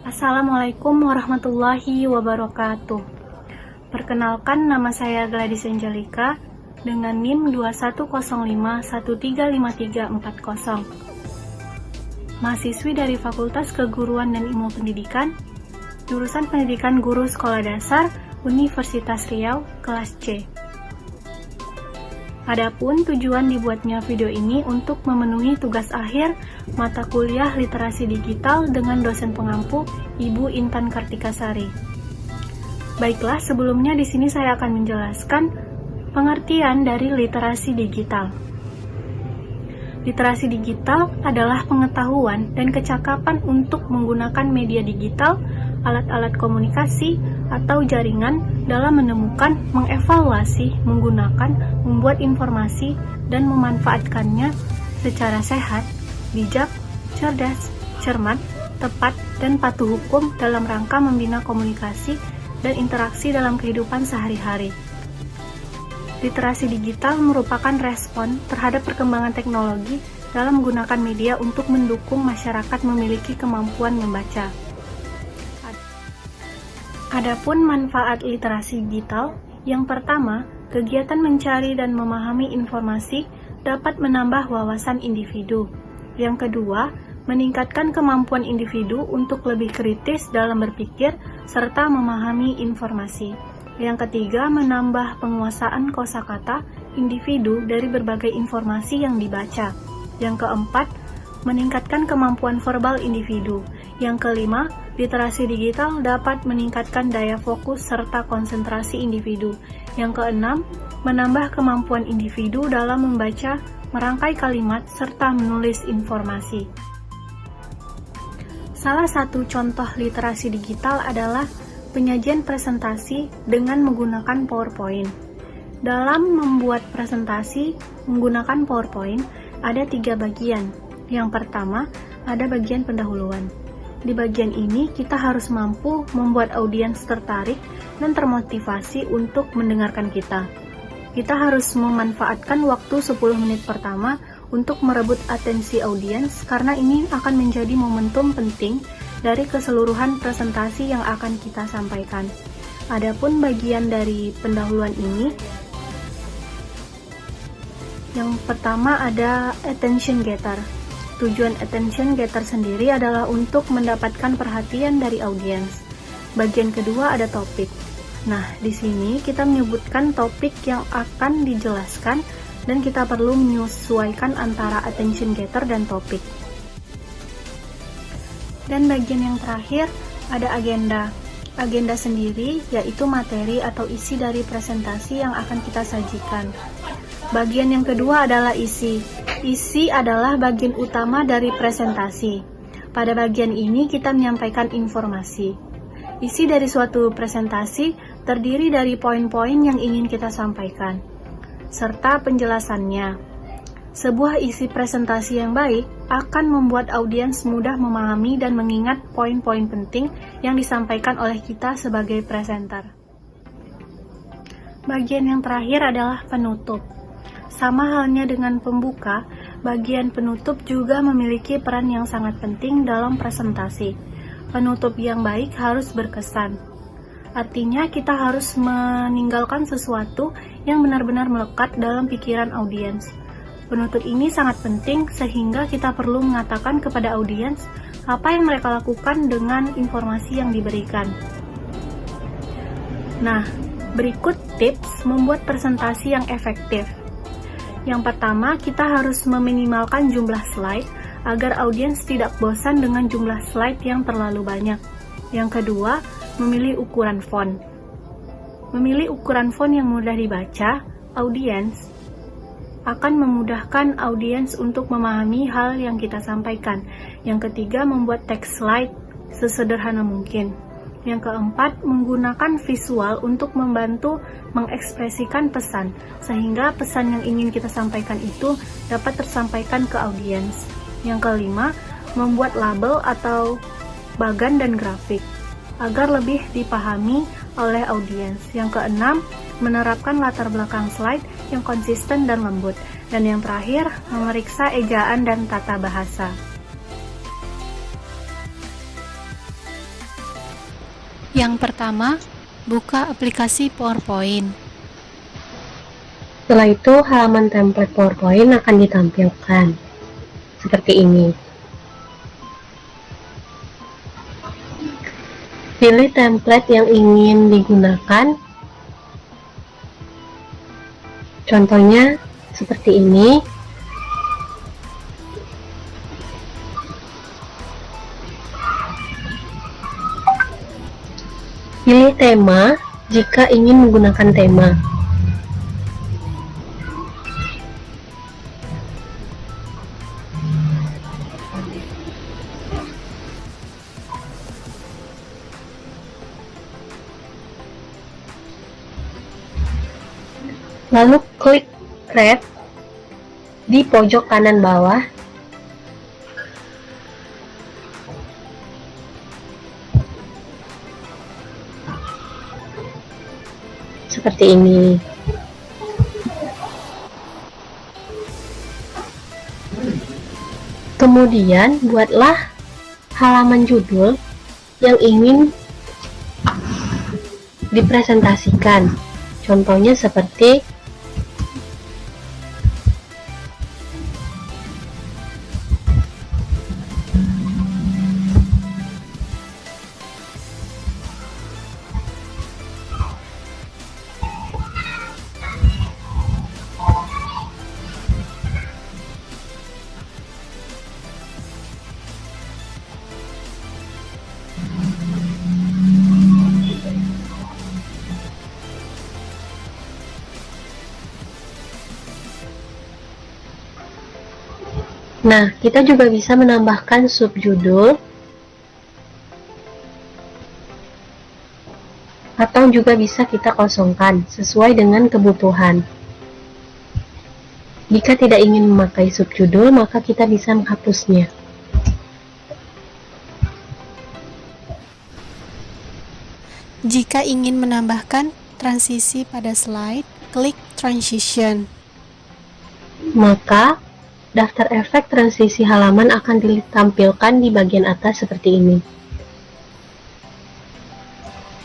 Assalamualaikum warahmatullahi wabarakatuh. Perkenalkan, nama saya Gladys Angelica dengan NIM 2105135340. Mahasiswi dari Fakultas Keguruan dan Ilmu Pendidikan, jurusan Pendidikan Guru Sekolah Dasar, Universitas Riau, kelas C. Adapun tujuan dibuatnya video ini untuk memenuhi tugas akhir mata kuliah literasi digital dengan dosen pengampu Ibu Intan Kartikasari. Baiklah, sebelumnya di sini saya akan menjelaskan pengertian dari literasi digital. Literasi digital adalah pengetahuan dan kecakapan untuk menggunakan media digital, alat-alat komunikasi, atau jaringan dalam menemukan, mengevaluasi, menggunakan, membuat informasi, dan memanfaatkannya secara sehat, bijak, cerdas, cermat, tepat, dan patuh hukum dalam rangka membina komunikasi dan interaksi dalam kehidupan sehari-hari. Literasi digital merupakan respon terhadap perkembangan teknologi dalam menggunakan media untuk mendukung masyarakat memiliki kemampuan membaca. Adapun manfaat literasi digital, yang pertama, kegiatan mencari dan memahami informasi dapat menambah wawasan individu. Yang kedua, meningkatkan kemampuan individu untuk lebih kritis dalam berpikir serta memahami informasi. Yang ketiga, menambah penguasaan kosakata individu dari berbagai informasi yang dibaca. Yang keempat, meningkatkan kemampuan verbal individu. Yang kelima, literasi digital dapat meningkatkan daya fokus serta konsentrasi individu. Yang keenam, menambah kemampuan individu dalam membaca, merangkai kalimat, serta menulis informasi. Salah satu contoh literasi digital adalah penyajian presentasi dengan menggunakan PowerPoint. Dalam membuat presentasi menggunakan PowerPoint, ada 3 bagian. Yang pertama, ada bagian pendahuluan. Di bagian ini, kita harus mampu membuat audiens tertarik dan termotivasi untuk mendengarkan kita. Kita harus memanfaatkan waktu 10 menit pertama untuk merebut atensi audiens, karena ini akan menjadi momentum penting dari keseluruhan presentasi yang akan kita sampaikan. Adapun bagian dari pendahuluan ini, yang pertama ada attention getter. Tujuan attention getter sendiri adalah untuk mendapatkan perhatian dari audiens. Bagian kedua ada topik. Nah, di sini kita menyebutkan topik yang akan dijelaskan dan kita perlu menyesuaikan antara attention getter dan topik. Dan bagian yang terakhir ada agenda. Agenda sendiri yaitu materi atau isi dari presentasi yang akan kita sajikan. Bagian yang kedua adalah isi. Isi adalah bagian utama dari presentasi. Pada bagian ini kita menyampaikan informasi. Isi dari suatu presentasi terdiri dari poin-poin yang ingin kita sampaikan, serta penjelasannya. Sebuah isi presentasi yang baik akan membuat audiens mudah memahami dan mengingat poin-poin penting yang disampaikan oleh kita sebagai presenter. Bagian yang terakhir adalah penutup. Sama halnya dengan pembuka, bagian penutup juga memiliki peran yang sangat penting dalam presentasi. Penutup yang baik harus berkesan. Artinya kita harus meninggalkan sesuatu yang benar-benar melekat dalam pikiran audiens. Penutup ini sangat penting sehingga kita perlu mengatakan kepada audiens apa yang mereka lakukan dengan informasi yang diberikan. Nah, berikut tips membuat presentasi yang efektif. Yang pertama, kita harus meminimalkan jumlah slide agar audiens tidak bosan dengan jumlah slide yang terlalu banyak. Yang kedua, memilih ukuran font. Memilih ukuran font yang mudah dibaca, audiens akan memudahkan audiens untuk memahami hal yang kita sampaikan. Yang ketiga, membuat teks slide sesederhana mungkin. Yang keempat, menggunakan visual untuk membantu mengekspresikan pesan, sehingga pesan yang ingin kita sampaikan itu dapat tersampaikan ke audiens. Yang kelima, membuat label atau bagan dan grafik, agar lebih dipahami oleh audiens. Yang keenam, menerapkan latar belakang slide yang konsisten dan lembut. Dan yang terakhir, memeriksa ejaan dan tata bahasa. Yang pertama, buka aplikasi PowerPoint. Setelah itu, halaman template PowerPoint akan ditampilkan seperti ini. Pilih template yang ingin digunakan. Contohnya seperti ini. Pilih tema jika ingin menggunakan tema. Lalu klik Create di pojok kanan bawah. Seperti ini. Kemudian buatlah halaman judul yang ingin dipresentasikan. Contohnya seperti Nah, kita juga bisa menambahkan subjudul atau juga bisa kita kosongkan sesuai dengan kebutuhan. Jika tidak ingin memakai subjudul, maka kita bisa menghapusnya. Jika ingin menambahkan transisi pada slide, klik Transition. Maka daftar efek transisi halaman akan ditampilkan di bagian atas seperti ini.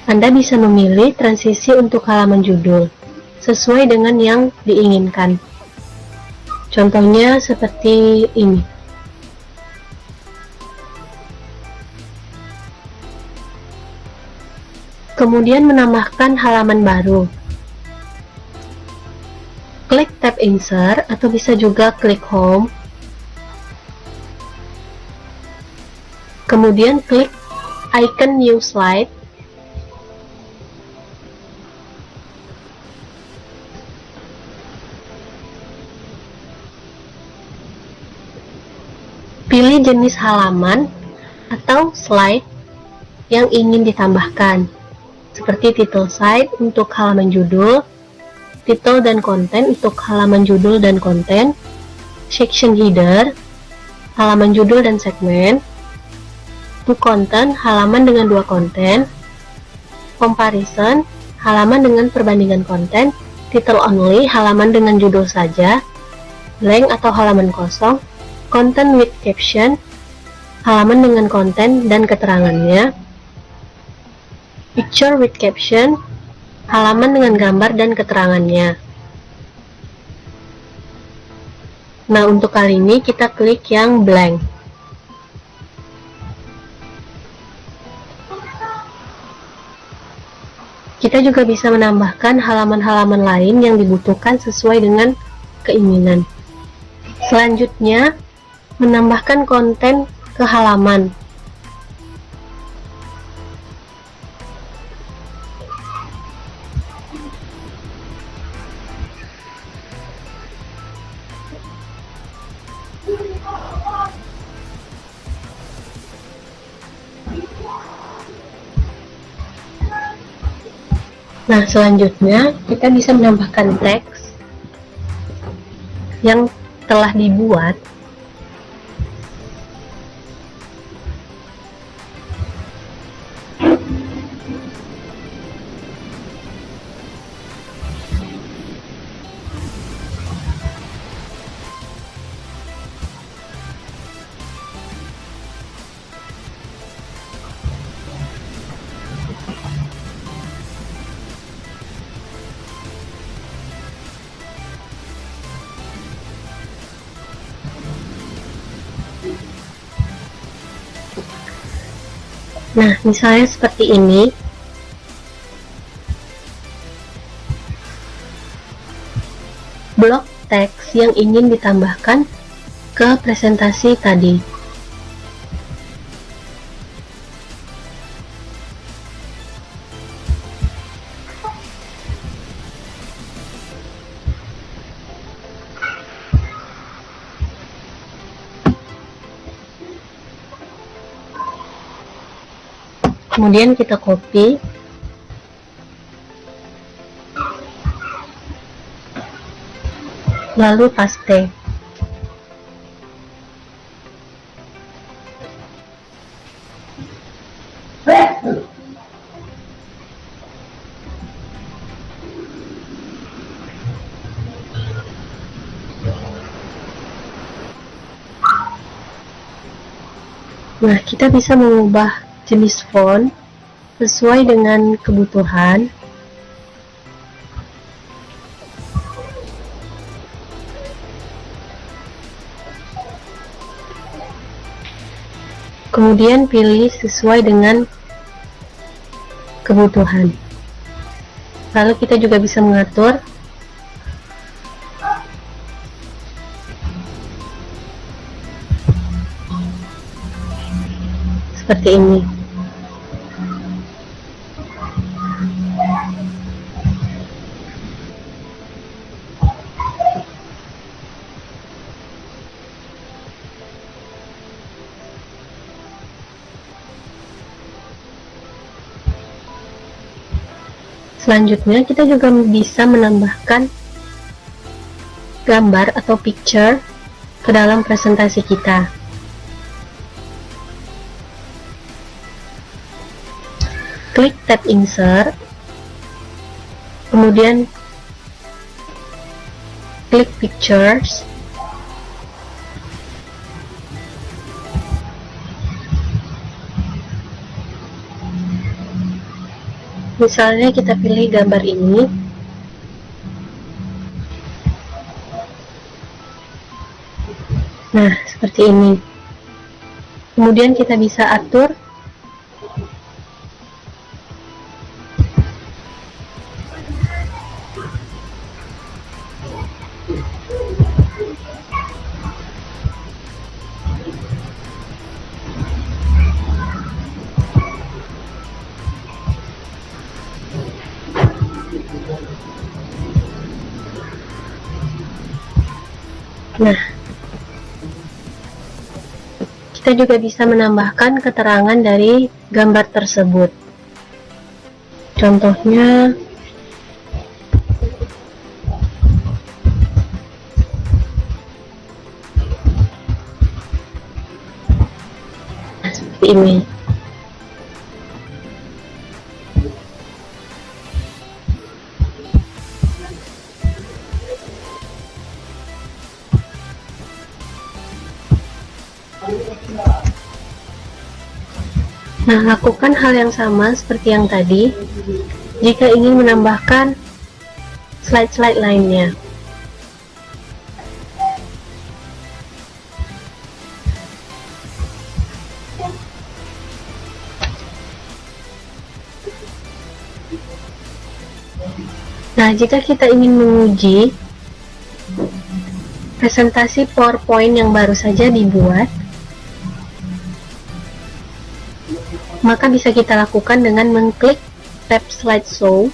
Anda bisa memilih transisi untuk halaman judul sesuai dengan yang diinginkan. Contohnya seperti ini. Kemudian menambahkan halaman baru. Klik tab Insert atau bisa juga klik Home. Kemudian klik icon New Slide. Pilih jenis halaman atau slide yang ingin ditambahkan, seperti title slide untuk halaman judul, title dan konten untuk halaman judul dan konten, section header, halaman judul dan segmen, to content, halaman dengan dua konten, comparison, halaman dengan perbandingan konten, title only, halaman dengan judul saja, blank atau halaman kosong, content with caption, halaman dengan konten dan keterangannya, picture with caption, halaman dengan gambar dan keterangannya. Nah, untuk kali ini kita klik yang blank. Kita juga bisa menambahkan halaman-halaman lain yang dibutuhkan sesuai dengan keinginan. Selanjutnya, menambahkan konten ke halaman. Nah, selanjutnya kita bisa menambahkan teks yang telah dibuat Nah, misalnya seperti ini. Blok teks yang ingin ditambahkan ke presentasi tadi. Kemudian kita copy, lalu paste. Nah, kita bisa mengubah jenis font sesuai dengan kebutuhan. Kemudian pilih sesuai dengan kebutuhan. Lalu kita juga bisa mengatur seperti ini. Selanjutnya kita juga bisa menambahkan gambar atau picture ke dalam presentasi kita. Klik tab insert, kemudian klik pictures, misalnya kita pilih gambar ini. Nah, seperti ini. Kemudian kita bisa atur Nah, kita juga bisa menambahkan keterangan dari gambar tersebut. Contohnya, seperti ini. Nah, lakukan hal yang sama seperti yang tadi jika ingin menambahkan slide-slide lainnya. Nah, jika kita ingin menguji presentasi PowerPoint yang baru saja dibuat, maka bisa kita lakukan dengan mengklik tab slideshow,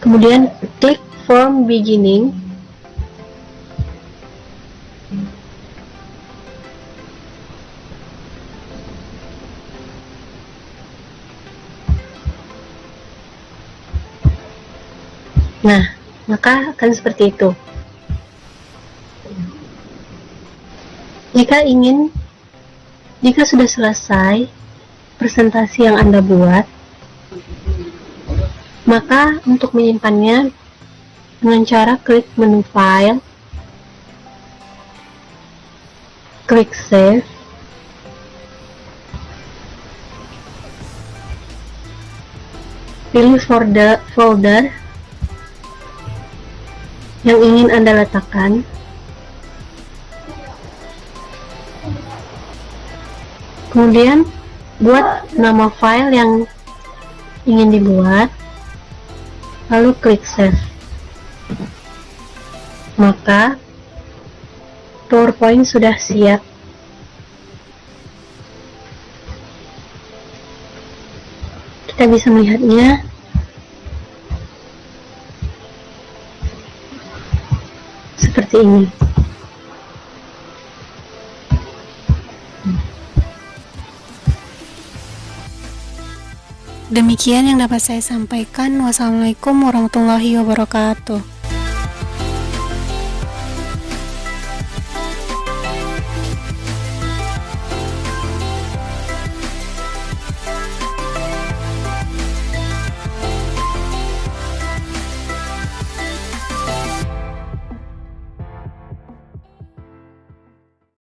kemudian klik from beginning, nah, maka akan seperti itu. Jika sudah selesai presentasi yang Anda buat, maka untuk menyimpannya dengan cara klik menu file, klik save, pilih folder yang ingin Anda letakkan, Kemudian buat nama file yang ingin dibuat, lalu klik save. Maka PowerPoint sudah siap. Kita bisa melihatnya seperti ini. Demikian yang dapat saya sampaikan. Wassalamualaikum warahmatullahi wabarakatuh.